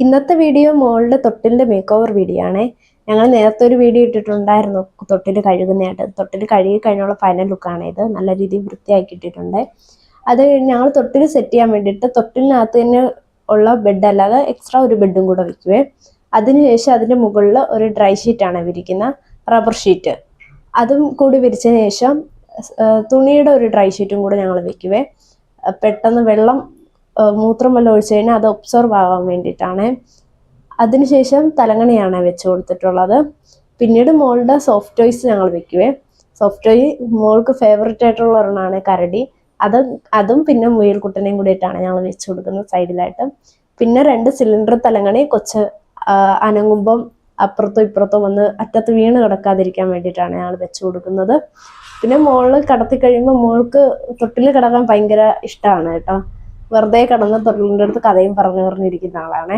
ഇന്നത്തെ വീഡിയോ മോളുടെ തൊട്ടിലിന്റെ make over video ആണേ. ഞങ്ങൾ നേരത്തെ ഒരു വീഡിയോ ഇട്ടിട്ടുണ്ടായിരുന്നു തൊട്ടിൽ കഴുകുന്നതായിട്ട്. തൊട്ടിൽ കഴുകി കഴിഞ്ഞുള്ള ഫൈനൽ ലുക്കാണ് ഇത്. നല്ല രീതിയിൽ വൃത്തിയാക്കി ഇട്ടിട്ടുണ്ട്. അത് ഞങ്ങൾ തൊട്ടിൽ സെറ്റ് ചെയ്യാൻ വേണ്ടിയിട്ട് തൊട്ടിലിനകത്ത് തന്നെ ഉള്ള ബെഡ് അല്ലാതെ എക്സ്ട്രാ ഒരു ബെഡും കൂടെ വെക്കുവേ. അതിനുശേഷം അതിന്റെ മുകളിൽ ഒരു ഡ്രൈ ഷീറ്റാണ് വിരിക്കുന്ന, റബ്ബർ ഷീറ്റ്. അതും കൂടി വിരിച്ചതിന് ശേഷം തുണിയുടെ ഒരു ഡ്രൈ ഷീറ്റും കൂടെ ഞങ്ങൾ വെക്കുവേ. പെട്ടെന്ന് വെള്ളം മൂത്രം വല്ലതും ഒഴിച്ചു കഴിഞ്ഞാൽ അത് ഒബ്സർവ് ആവാൻ വേണ്ടിയിട്ടാണ്. അതിനുശേഷം തലങ്ങണിയാണ് വെച്ച് കൊടുത്തിട്ടുള്ളത്. പിന്നീട് മോളുടെ സോഫ്റ്റ് ടോയ്സ് ഞങ്ങൾ വെക്കുവേ. സോഫ്റ്റ് ടോയ് മോൾക്ക് ഫേവററ്റ് ആയിട്ടുള്ള ഒരെണ്ണമാണ് കരടി. അതും പിന്നെ മുയൽക്കുട്ടനെയും കൂടിയിട്ടാണ് ഞങ്ങൾ വെച്ച് കൊടുക്കുന്നത് സൈഡിലായിട്ട്. പിന്നെ 2 സിലിണ്ടർ തലങ്ങണി കൊച്ച് അനങ്ങുമ്പം അപ്പുറത്തും ഇപ്പുറത്തും വന്ന് അറ്റത്ത് വീണ് കിടക്കാതിരിക്കാൻ വേണ്ടിയിട്ടാണ് ഞങ്ങൾ വെച്ച് കൊടുക്കുന്നത്. പിന്നെ മോള് കിടത്തി കഴിയുമ്പോൾ മോൾക്ക് തൊട്ടിൽ കിടക്കാൻ ഭയങ്കര ഇഷ്ടമാണ് കേട്ടോ. വെറുതെ കിടന്ന് തൊട്ടിലിൻ്റെ അടുത്ത് കഥയും പറഞ്ഞിരിക്കുന്ന ആളാണ്.